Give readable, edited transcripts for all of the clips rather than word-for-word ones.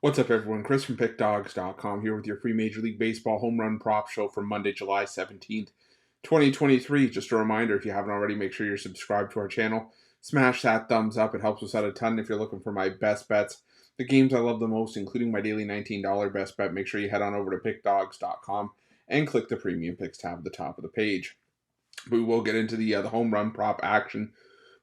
What's up, everyone? Chris from Pickdawgz.com here with your free Major League Baseball home run prop show for Monday, July 17th, 2023. Just a reminder, if you haven't already, make sure you're subscribed to our channel. Smash that thumbs up. It helps us out a ton. If you're looking for my best bets, the games I love the most, including my daily $19 best bet, make sure you head on over to Pickdawgz.com and click the Premium Picks tab at the top of the page. We will get into the home run prop action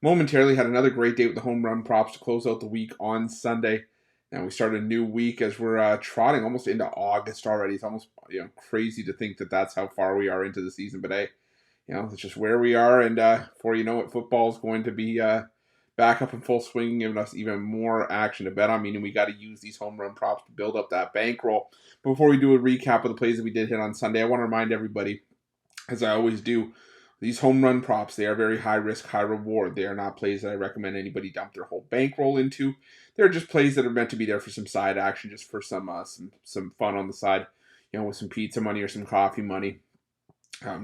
momentarily. Had another great day with the home run props to close out the week on Sunday. And we start a new week as we're trotting almost into August already. It's almost crazy to think that that's how far we are into the season. But hey, it's just where we are. And before you know it, football is going to be back up in full swing, giving us even more action to bet on. Meaning we got to use these home run props to build up that bankroll. Before we do a recap of the plays that we did hit on Sunday, I want to remind everybody, as I always do, these home run props, they are very high risk, high reward. They are not plays that I recommend anybody dump their whole bankroll into. They're just plays that are meant to be there for some side action, just for some fun on the side, with some pizza money or some coffee money.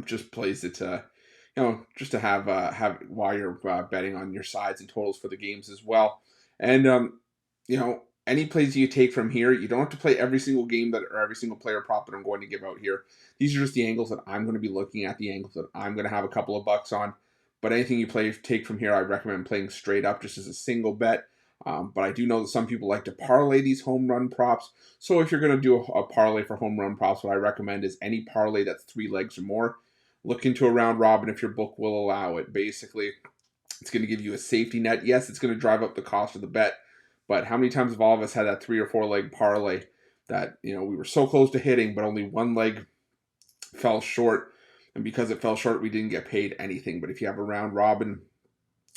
Just plays that just to have while you're betting on your sides and totals for the games as well. And any plays you take from here, you don't have to play every single game or every single player prop that I'm going to give out here. These are just the angles that I'm going to be looking at, the angles that I'm going to have a couple of bucks on. But anything you take from here, I recommend playing straight up just as a single bet. But I do know that some people like to parlay these home run props. So if you're going to do a parlay for home run props, what I recommend is any parlay that's 3 legs or more. Look into a round robin if your book will allow it. Basically, it's going to give you a safety net. Yes, it's going to drive up the cost of the bet. But how many times have all of us had that 3 or 4 leg parlay that we were so close to hitting, but only one leg fell short, and because it fell short, we didn't get paid anything. But if you have a round robin,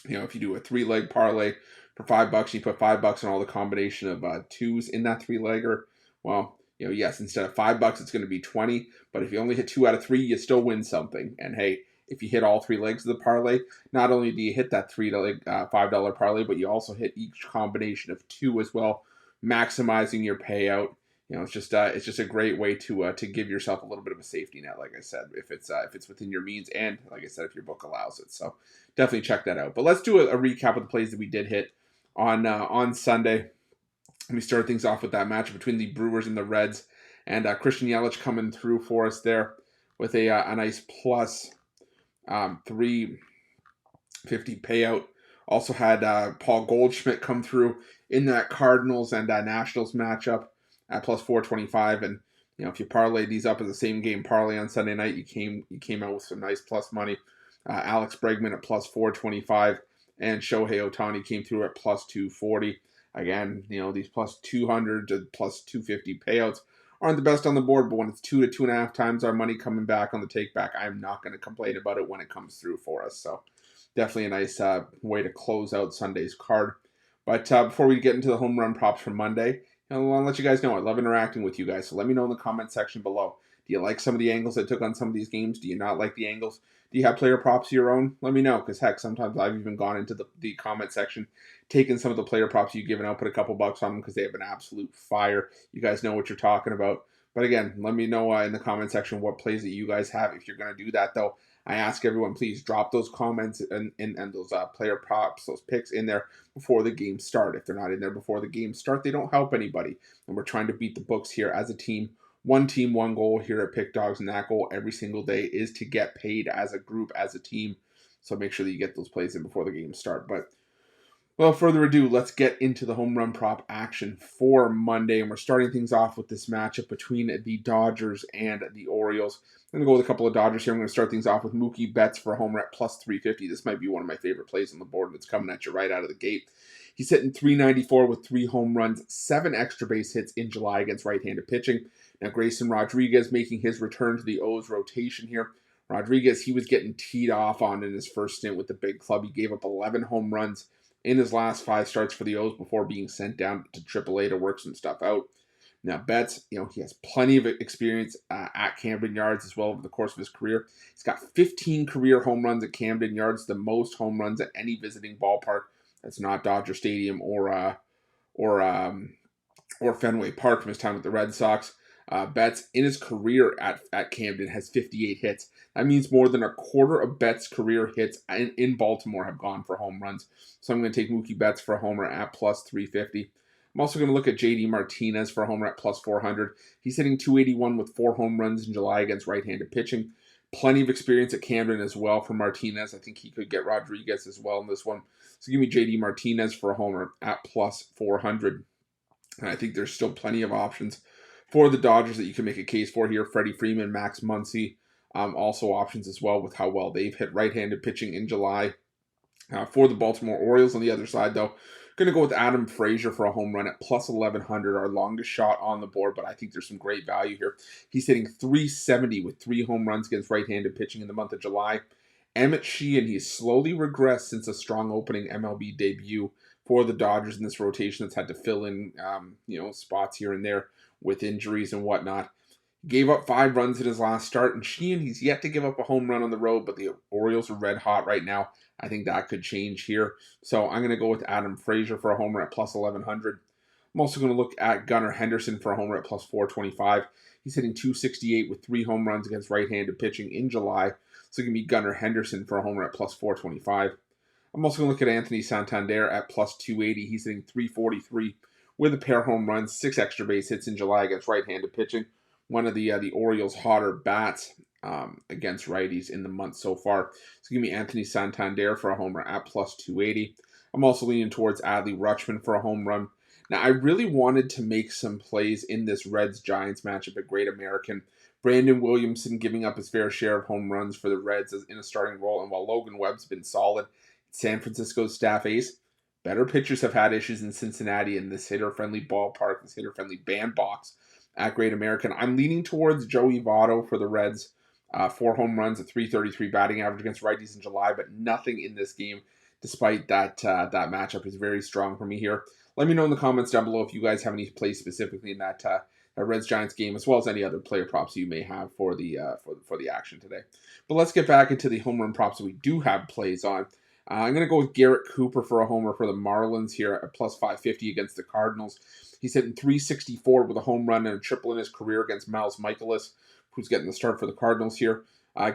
if you do a 3-leg parlay for $5, you put $5 on all the combination of twos in that 3-legger. Well, yes, instead of $5, it's going to be 20. But if you only hit 2 out of 3, you still win something. And hey, if you hit all 3 legs of the parlay, not only do you hit that $5 parlay, but you also hit each combination of 2 as well, maximizing your payout. It's just a great way to give yourself a little bit of a safety net, like I said, if it's within your means, and like I said, if your book allows it. So definitely check that out. But let's do a recap of the plays that we did hit on Sunday. Let me start things off with that match between the Brewers and the Reds, and Christian Yelich coming through for us there with a nice plus 350 payout. Also had Paul Goldschmidt come through in that Cardinals and Nationals matchup at plus 425. And if you parlay these up as the same game parlay on Sunday night, you came out with some nice plus money. Alex Bregman at plus 425, and Shohei Ohtani came through at plus 240. Again, these plus 200 to plus 250 payouts aren't the best on the board, but when it's 2 to 2.5 times our money coming back on the take back, I'm not going to complain about it when it comes through for us. So definitely a nice way to close out Sunday's card. But before we get into the home run props for Monday, I want to let you guys know I love interacting with you guys. So let me know in the comment section below. Do you like some of the angles I took on some of these games? Do you not like the angles? Do you have player props of your own? Let me know, because heck, sometimes I've even gone into the comment section, taken some of the player props you've given out, put a couple bucks on them because they have an absolute fire. You guys know what you're talking about. But again, let me know in the comment section what plays that you guys have. If you're going to do that, though, I ask everyone, please drop those comments and those player props, those picks in there before the game start. If they're not in there before the game start, they don't help anybody. And we're trying to beat the books here as a team. One team, one goal here at Pickdawgz, and that goal every single day is to get paid as a group, as a team. So make sure that you get those plays in before the game start. But without further ado, let's get into the home run prop action for Monday. And we're starting things off with this matchup between the Dodgers and the Orioles. I'm going to go with a couple of Dodgers here. I'm going to start things off with Mookie Betts for a homer at plus 350. This might be one of my favorite plays on the board, and it's coming at you right out of the gate. He's hitting 394 with 3 home runs, 7 extra base hits in July against right-handed pitching. Now, Grayson Rodriguez making his return to the O's rotation here. Rodriguez, he was getting teed off on in his first stint with the big club. He gave up 11 home runs in his last 5 starts for the O's before being sent down to AAA to work some stuff out. Now, Betts, he has plenty of experience at Camden Yards as well over the course of his career. He's got 15 career home runs at Camden Yards, the most home runs at any visiting ballpark that's not Dodger Stadium or Fenway Park from his time with the Red Sox. Betts, in his career at Camden, has 58 hits. That means more than a quarter of Betts' career hits in Baltimore have gone for home runs. So I'm going to take Mookie Betts for a homer at plus 350. I'm also going to look at JD Martinez for a homer at plus 400. He's hitting 281 with 4 home runs in July against right-handed pitching. Plenty of experience at Camden as well for Martinez. I think he could get Rodriguez as well in this one. So give me JD Martinez for a homer at plus 400. And I think there's still plenty of options for the Dodgers that you can make a case for here. Freddie Freeman, Max Muncy, also options as well with how well they've hit right-handed pitching in July. For the Baltimore Orioles on the other side, though, going to go with Adam Frazier for a home run at plus 1,100, our longest shot on the board, but I think there's some great value here. He's hitting 370 with 3 home runs against right-handed pitching in the month of July. Emmett Sheehan, he's slowly regressed since a strong opening MLB debut for the Dodgers in this rotation that's had to fill in, spots here and there with injuries and whatnot. Gave up 5 runs in his last start, and Sheehan, he's yet to give up a home run on the road, but the Orioles are red hot right now. I think that could change here. So I'm going to go with Adam Frazier for a homer at plus 1,100. I'm also going to look at Gunnar Henderson for a homer at plus 425. He's hitting 268 with 3 home runs against right-handed pitching in July. So give me Gunnar Henderson for a homer at plus 425. I'm also going to look at Anthony Santander at plus 280. He's hitting 343 with a pair of home runs, 6 extra base hits in July against right-handed pitching. One of the Orioles' hotter bats against righties in the month so far. So give me Anthony Santander for a homer at plus 280. I'm also leaning towards Adley Rutschman for a home run. Now, I really wanted to make some plays in this Reds-Giants matchup at Great American. Brandon Williamson giving up his fair share of home runs for the Reds in a starting role, and while Logan Webb's been solid, San Francisco's staff ace, better pitchers have had issues in Cincinnati in this hitter-friendly ballpark, this hitter-friendly bandbox at Great American. I'm leaning towards Joey Votto for the Reds. 4 home runs, a 333 batting average against righties in July, but nothing in this game, despite that matchup is very strong for me here. Let me know in the comments down below if you guys have any plays specifically in that Reds-Giants game, as well as any other player props you may have for the action today. But let's get back into the home run props that we do have plays on. I'm going to go with Garrett Cooper for a homer for the Marlins here at plus 550 against the Cardinals. He's hitting 364 with a home run and a triple in his career against Miles Michaelis, who's getting the start for the Cardinals here.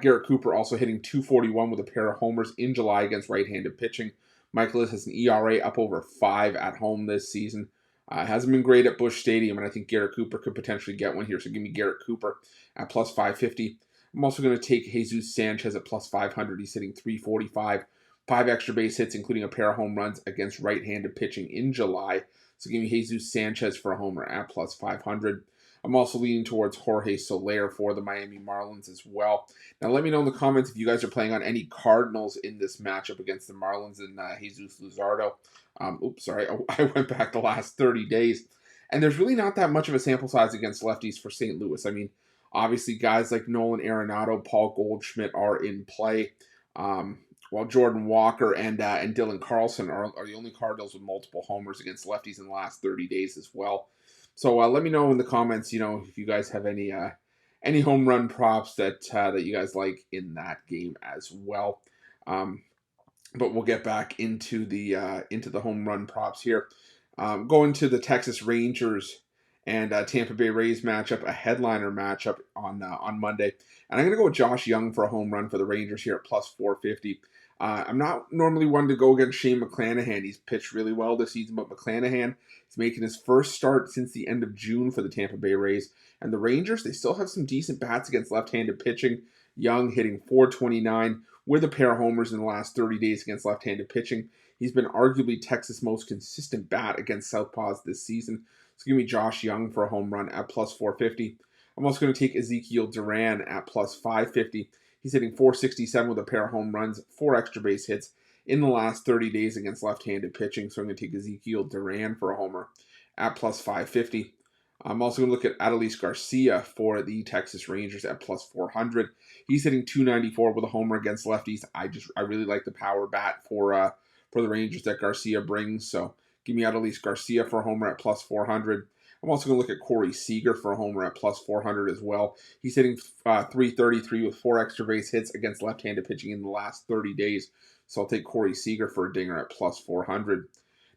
Garrett Cooper also hitting 241 with a pair of homers in July against right-handed pitching. Michaelis has an ERA up over 5 at home this season. Hasn't been great at Busch Stadium, and I think Garrett Cooper could potentially get one here. So give me Garrett Cooper at plus 550. I'm also going to take Jesus Sanchez at plus 500. He's hitting 345. 5 extra base hits, including a pair of home runs against right-handed pitching in July. So give me Jesus Sanchez for a homer at plus 500. I'm also leaning towards Jorge Soler for the Miami Marlins as well. Now, let me know in the comments if you guys are playing on any Cardinals in this matchup against the Marlins and Jesus Luzardo. I went back the last 30 days. And there's really not that much of a sample size against lefties for St. Louis. I mean, obviously, guys like Nolan Arenado, Paul Goldschmidt are in play. While Jordan Walker and Dylan Carlson are the only Cardinals with multiple homers against lefties in the last 30 days as well. So let me know in the comments, if you guys have any home run props that you guys like in that game as well. But we'll get back into the home run props here. Going to the Texas Rangers and Tampa Bay Rays matchup, a headliner matchup on Monday. And I'm going to go with Josh Young for a home run for the Rangers here at plus 450. I'm not normally one to go against Shane McClanahan. He's pitched really well this season, but McClanahan is making his first start since the end of June for the Tampa Bay Rays. And the Rangers, they still have some decent bats against left-handed pitching. Young hitting 429 with a pair of homers in the last 30 days against left-handed pitching. He's been arguably Texas' most consistent bat against southpaws this season. So give me Josh Young for a home run at plus 450. I'm also going to take Ezekiel Duran at plus 550. He's hitting 467 with a pair of home runs, 4 extra base hits in the last 30 days against left-handed pitching. So I'm going to take Ezekiel Duran for a homer at plus 550. I'm also going to look at Adolis Garcia for the Texas Rangers at plus 400. He's hitting 294 with a homer against lefties. I really like the power bat for the Rangers that Garcia brings. So give me Adolis Garcia for a homer at plus 400. I'm also going to look at Corey Seager for a homer at plus 400 as well. He's hitting 333 with 4 extra base hits against left-handed pitching in the last 30 days. So I'll take Corey Seager for a dinger at plus 400.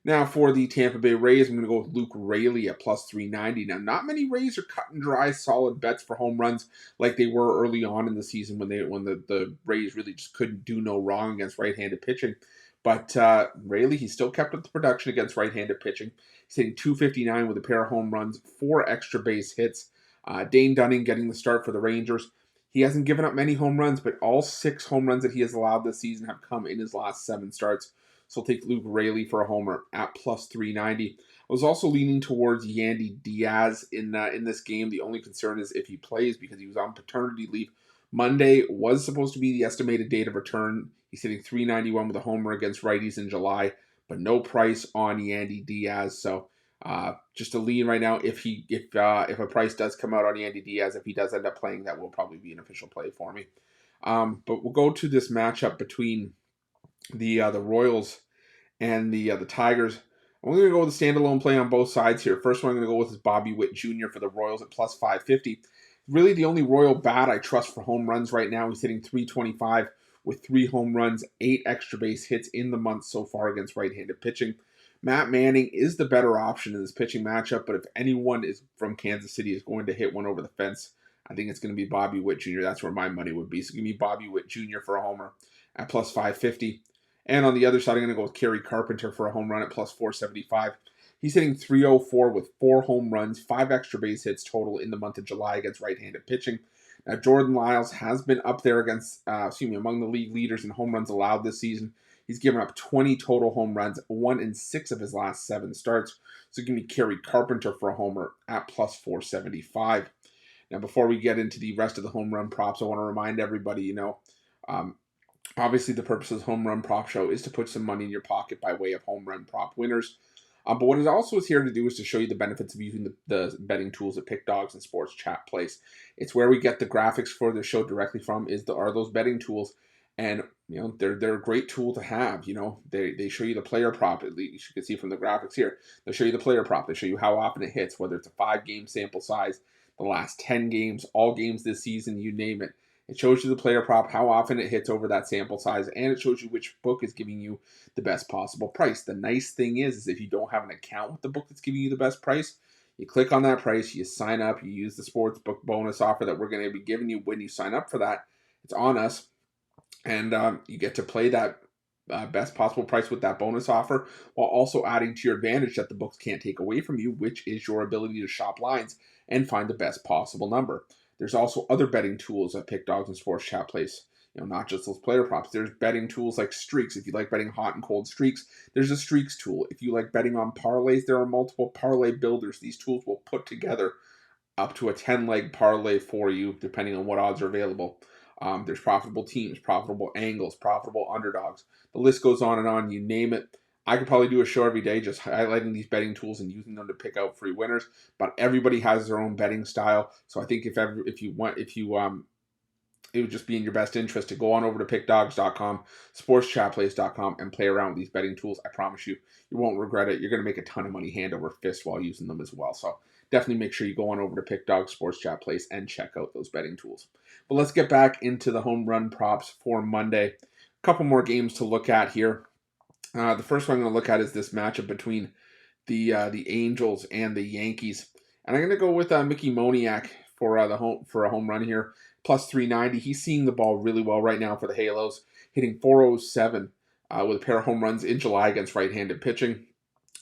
Now for the Tampa Bay Rays, I'm going to go with Luke Raley at plus 390. Now, not many Rays are cut and dry solid bets for home runs like they were early on in the season when the Rays really just couldn't do no wrong against right-handed pitching. But Raley, he still kept up the production against right-handed pitching. He's hitting .259 with a pair of home runs, 4 extra base hits. Dane Dunning getting the start for the Rangers. He hasn't given up many home runs, but all 6 home runs that he has allowed this season have come in his last 7 starts. So I'll take Luke Raley for a homer at plus 390. I was also leaning towards Yandy Diaz in this game. The only concern is if he plays because he was on paternity leave. Monday was supposed to be the estimated date of return. He's hitting .391 with a homer against righties in July, but no price on Yandy Diaz. So just a lean right now. If a price does come out on Yandy Diaz, if he does end up playing, that will probably be an official play for me. But we'll go to this matchup between the Royals and the Tigers. I'm going to go with a standalone play on both sides here. First one I'm going to go with is Bobby Witt Jr. for the Royals at plus 550. Really the only Royal bat I trust for home runs right now. He's hitting .325 with 3 home runs, 8 extra base hits in the month so far against right-handed pitching. Matt Manning is the better option in this pitching matchup, but if anyone is from Kansas City is going to hit one over the fence, I think it's going to be Bobby Witt Jr. That's where my money would be. So give me Bobby Witt Jr. for a homer at plus 550. And on the other side, I'm going to go with Kerry Carpenter for a home run at plus 475. He's hitting .304 with 4 home runs, 5 extra base hits total in the month of July against right-handed pitching. Now, Jordan Lyles has been up there among the league leaders in home runs allowed this season. He's given up 20 total home runs, 1 in 6 of his last 7 starts. So give me Kerry Carpenter for a homer at plus 475. Now, before we get into the rest of the home run props, I want to remind everybody, obviously the purpose of the home run prop show is to put some money in your pocket by way of home run prop winners. But what it also is here to do is to show you the benefits of using the betting tools at Pickdawgz and Sports Chat Place. It's where we get the graphics for the show directly from. Are those betting tools, and they're a great tool to have. They show you the player prop. At least you can see from the graphics here. They show you the player prop. They show you how often it hits, whether it's a 5-game sample size, the last 10 games, all games this season, you name it. It shows you the player prop, how often it hits over that sample size, and it shows you which book is giving you the best possible price. The nice thing is if you don't have an account with the book that's giving you the best price, you click on that price, you sign up, you use the sportsbook bonus offer that we're going to be giving you when you sign up for that. It's on us, and you get to play that best possible price with that bonus offer while also adding to your advantage that the books can't take away from you, which is your ability to shop lines and find the best possible number. There's also other betting tools at Pickdawgz and Sports Chat Place. Not just those player props. There's betting tools like streaks. If you like betting hot and cold streaks, there's a streaks tool. If you like betting on parlays, there are multiple parlay builders. These tools will put together up to a 10-leg parlay for you, depending on what odds are available. There's profitable teams, profitable angles, profitable underdogs. The list goes on and on. You name it. I could probably do a show every day just highlighting these betting tools and using them to pick out free winners. But everybody has their own betting style. So I think it would just be in your best interest to go on over to pickdawgz.com, sportschatplace.com, and play around with these betting tools. I promise you, you won't regret it. You're going to make a ton of money hand over fist while using them as well. So definitely make sure you go on over to Pickdawgz Sports Chat Place and check out those betting tools. But let's get back into the home run props for Monday. A couple more games to look at here. The first one I'm going to look at is this matchup between the Angels and the Yankees, and I'm going to go with Mickey Moniak for a home run here, plus 390. He's seeing the ball really well right now for the Halos, hitting .407 with a pair of home runs in July against right-handed pitching.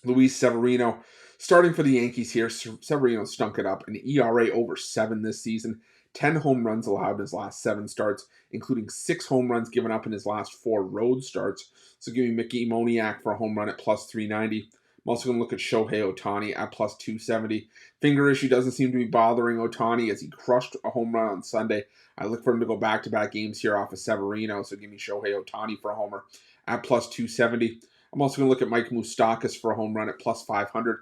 Luis Severino starting for the Yankees here. Severino stunk it up, an ERA over 7 this season. 10 home runs allowed in his last 7 starts, including 6 home runs given up in his last 4 road starts. So give me Mickey Moniak for a home run at plus 390. I'm also going to look at Shohei Ohtani at plus 270. Finger issue doesn't seem to be bothering Ohtani as he crushed a home run on Sunday. I look for him to go back-to-back games here off of Severino, so give me Shohei Ohtani for a homer at plus 270. I'm also going to look at Mike Moustakas for a home run at plus 500.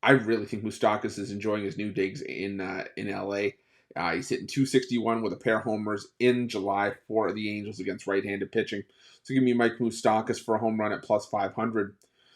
I really think Moustakas is enjoying his new digs in L.A. He's hitting .261 with a pair of homers in July for the Angels against right-handed pitching. So give me Mike Moustakas for a home run at plus 500.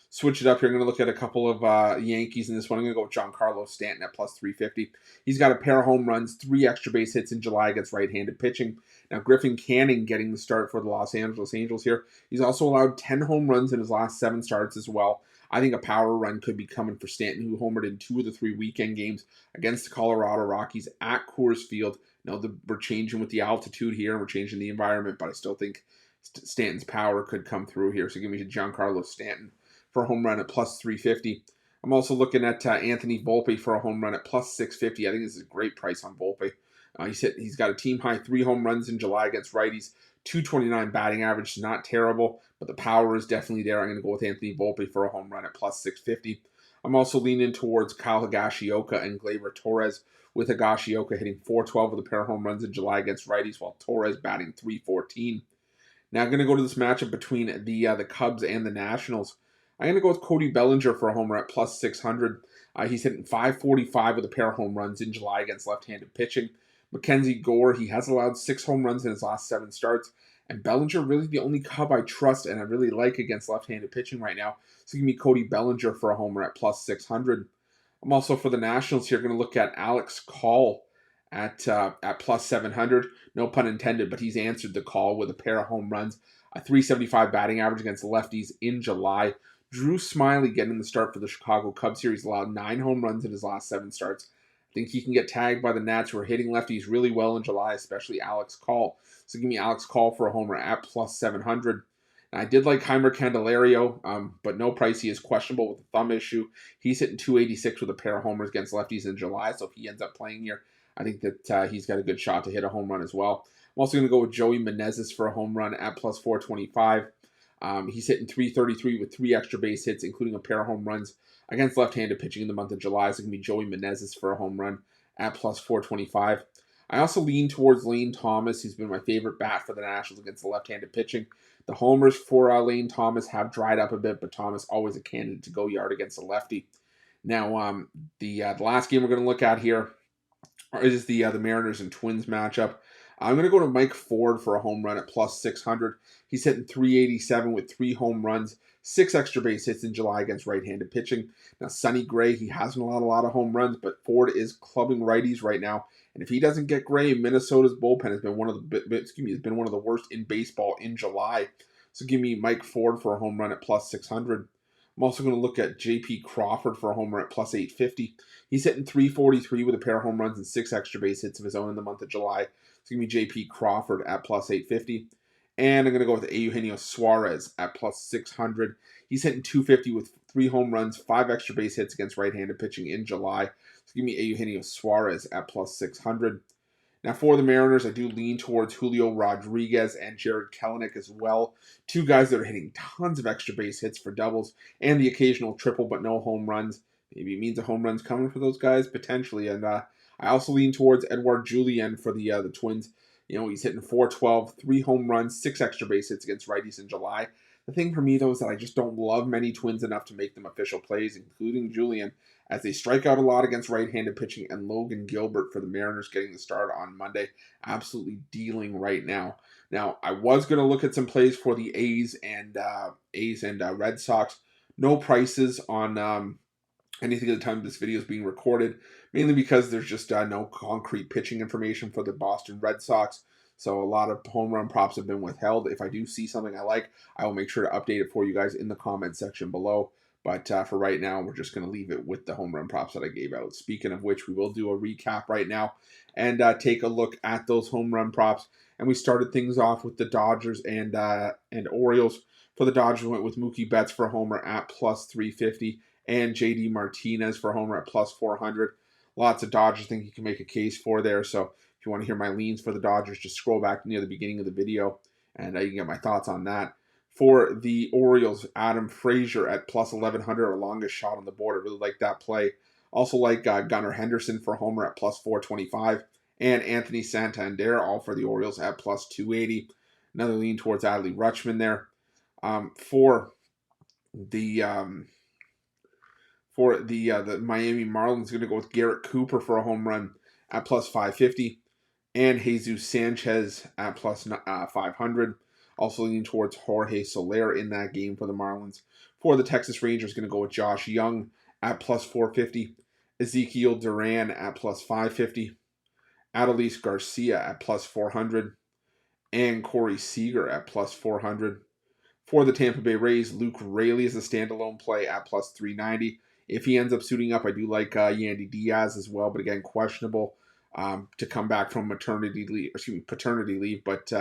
Switch it up here. I'm going to look at a couple of Yankees in this one. I'm going to go with Giancarlo Stanton at plus 350. He's got a pair of home runs, 3 extra base hits in July against right-handed pitching. Now, Griffin Canning getting the start for the Los Angeles Angels here. He's also allowed 10 home runs in his last 7 starts as well. I think a power run could be coming for Stanton, who homered in 2 of the 3 weekend games against the Colorado Rockies at Coors Field. Now, we're changing with the altitude here, and we're changing the environment, but I still think Stanton's power could come through here. So give me Giancarlo Stanton for a home run at plus 350. I'm also looking at Anthony Volpe for a home run at plus 650. I think this is a great price on Volpe. He's got a team high 3 home runs in July against righties. 229 batting average, not terrible, but the power is definitely there. I'm going to go with Anthony Volpe for a home run at plus 650. I'm also leaning towards Kyle Higashioka and Gleyber Torres, with Higashioka hitting 412 with a pair of home runs in July against righties, while Torres batting 314. Now I'm going to go to this matchup between the Cubs and the Nationals. I'm going to go with Cody Bellinger for a homer at plus 600. He's hitting 545 with a pair of home runs in July against left-handed pitching. Mackenzie Gore, he has allowed 6 home runs in his last 7 starts. And Bellinger, really the only Cub I trust and I really like against left-handed pitching right now. So give me Cody Bellinger for a homer at plus 600. I'm also, for the Nationals here, going to look at Alex Call at plus 700. No pun intended, but he's answered the call with a pair of home runs. A 375 batting average against lefties in July. Drew Smyly getting the start for the Chicago Cubs here. He's allowed 9 home runs in his last 7 starts. I think he can get tagged by the Nats, who are hitting lefties really well in July, especially Alex Call. So give me Alex Call for a homer at plus 700. And I did like Heimer Candelario, but no price. He is questionable with a thumb issue. He's hitting 286 with a pair of homers against lefties in July. So if he ends up playing here, I think that he's got a good shot to hit a home run as well. I'm also going to go with Joey Menezes for a home run at plus 425. He's hitting 333 with 3 extra base hits, including a pair of home runs against left-handed pitching in the month of July. So it can be Joey Menezes for a home run at plus 425. I also lean towards Lane Thomas. He's been my favorite bat for the Nationals against the left-handed pitching. The homers for Lane Thomas have dried up a bit, but Thomas always a candidate to go yard against a lefty. Now, the last game we're going to look at here is the Mariners and Twins matchup. I'm going to go to Mike Ford for a home run at plus 600. He's hitting 387 with 3 home runs, 6 extra base hits in July against right-handed pitching. Now, Sonny Gray, he hasn't allowed a lot of home runs, but Ford is clubbing righties right now. And if he doesn't get Gray, Minnesota's bullpen has been one of the worst in baseball in July. So give me Mike Ford for a home run at plus 600. I'm also going to look at J.P. Crawford for a homer at plus 850. He's hitting 343 with a pair of home runs and 6 extra base hits of his own in the month of July. So give me J.P. Crawford at plus 850. And I'm going to go with Eugenio Suarez at plus 600. He's hitting 250 with 3 home runs, 5 extra base hits against right-handed pitching in July. So give me Eugenio Suarez at plus 600. Now, for the Mariners, I do lean towards Julio Rodriguez and Jared Kelenic as well. 2 guys that are hitting tons of extra base hits for doubles and the occasional triple, but no home runs. Maybe it means a home run's coming for those guys, potentially. And I also lean towards Edouard Julien for the Twins. You know, he's hitting 412, 3 home runs, 6 extra base hits against righties in July. The thing for me, though, is that I just don't love many Twins enough to make them official plays, including Julien, as they strike out a lot against right-handed pitching, and Logan Gilbert for the Mariners getting the start on Monday, absolutely dealing right now. Now, I was going to look at some plays for the A's and Red Sox. No prices on anything at the time this video is being recorded, mainly because there's just no concrete pitching information for the Boston Red Sox. So a lot of home run props have been withheld. If I do see something I like, I will make sure to update it for you guys in the comment section below. But for right now, we're just going to leave it with the home run props that I gave out. Speaking of which, we will do a recap right now and take a look at those home run props. And we started things off with the Dodgers and Orioles. For the Dodgers, we went with Mookie Betts for a homer at plus 350 and JD Martinez for a homer at plus 400. Lots of Dodgers think you can make a case for there. So if you want to hear my leans for the Dodgers, just scroll back near the beginning of the video and you can get my thoughts on that. For the Orioles, Adam Frazier at plus 1,100, our longest shot on the board. I really like that play. Also like Gunnar Henderson for a homer at plus 425. And Anthony Santander, all for the Orioles, at plus 280. Another lean towards Adley Rutschman there. For the Miami Marlins, going to go with Garrett Cooper for a home run at plus 550. And Jesus Sanchez at plus 500. Also leaning towards Jorge Soler in that game for the Marlins. For the Texas Rangers, going to go with Josh Young at plus 450. Ezekiel Duran at plus 550. Adolis Garcia at plus 400. And Corey Seager at plus 400. For the Tampa Bay Rays, Luke Raley is a standalone play at plus 390. If he ends up suiting up, I do like Yandy Diaz as well, but again, questionable to come back from paternity leave. But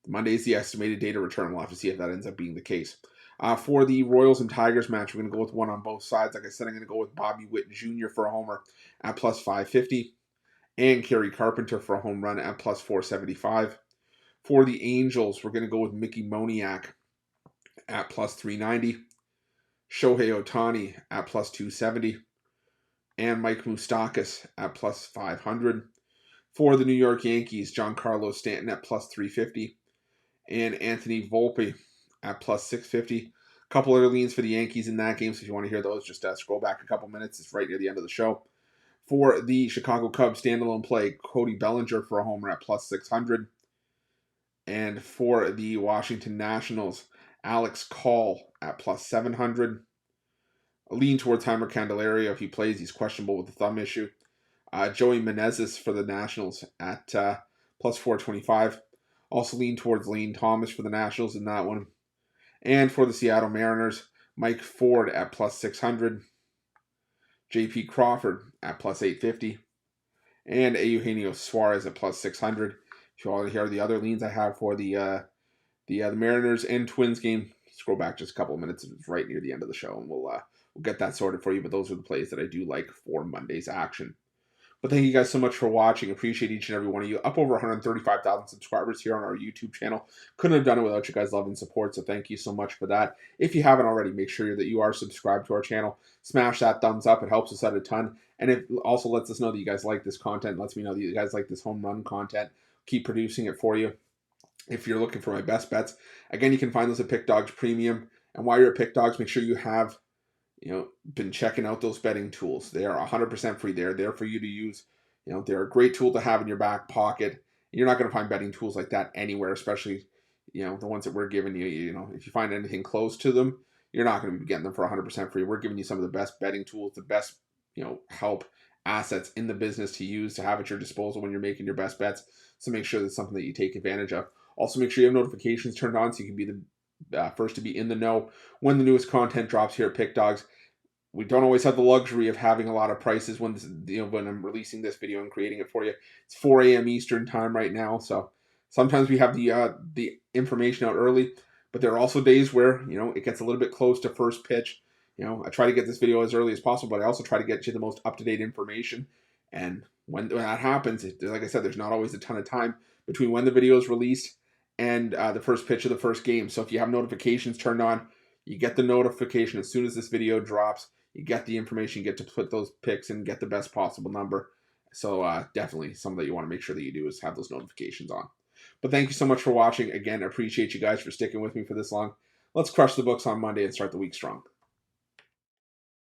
Monday's the estimated date of return. We'll have to see if that ends up being the case. For the Royals and Tigers match, we're going to go with one on both sides. Like I said, I'm going to go with Bobby Witt Jr. for a homer at plus 550 and Kerry Carpenter for a home run at plus 475. For the Angels, we're going to go with Mickey Moniak at plus 390, Shohei Ohtani at plus 270, and Mike Moustakas at plus 500. For the New York Yankees, Giancarlo Stanton at plus 350, and Anthony Volpe at plus 650. A couple other leans for the Yankees in that game, so if you want to hear those, just scroll back a couple minutes. It's right near the end of the show. For the Chicago Cubs standalone play, Cody Bellinger for a homer at plus 600. And for the Washington Nationals, Alex Call at plus 700. A lean towards Heimer Candelario if he plays. He's questionable with the thumb issue. Joey Menezes for the Nationals at plus 425. Also lean towards Lane Thomas for the Nationals in that one. And for the Seattle Mariners, Mike Ford at plus 600. J.P. Crawford at plus 850. And Eugenio Suarez at plus 600. If you want to hear the other leans I have for the Mariners and Twins game, scroll back just a couple of minutes. It's right near the end of the show, and we'll get that sorted for you. But those are the plays that I do like for Monday's action. But thank you guys so much for watching. Appreciate each and every one of you. Up over 135,000 subscribers here on our YouTube channel. Couldn't have done it without you guys' love and support, so thank you so much for that. If you haven't already, make sure that you are subscribed to our channel. Smash that thumbs up. It helps us out a ton. And it also lets us know that you guys like this content. Lets me know that you guys like this home run content. Keep producing it for you. If you're looking for my best bets, again, you can find those at Pickdawgz Premium. And while you're at Pickdawgz, make sure you have been checking out those betting tools. They are 100% free. They're there for you to use. They're a great tool to have in your back pocket. You're not going to find betting tools like that anywhere, especially, the ones that we're giving you. If you find anything close to them, you're not going to be getting them for 100% free. We're giving you some of the best betting tools, the best, help assets in the business to use, to have at your disposal when you're making your best bets. So make sure that's something that you take advantage of. Also, make sure you have notifications turned on so you can be the first to be in the know when the newest content drops here at Pickdawgz. We don't always have the luxury of having a lot of prices when when I'm releasing this video and creating it for you. It's 4 a.m. Eastern time right now, so sometimes we have the information out early, but there are also days where it gets a little bit close to first pitch. I try to get this video as early as possible, but I also try to get you the most up-to-date information. And when that happens, like I said, there's not always a ton of time between when the video is released and the first pitch of the first game. So if you have notifications turned on, you get the notification as soon as this video drops. You get the information, you get to put those picks and get the best possible number. So definitely something that you want to make sure that you do is have those notifications on. But thank you so much for watching. Again, I appreciate you guys for sticking with me for this long. Let's crush the books on Monday and start the week strong.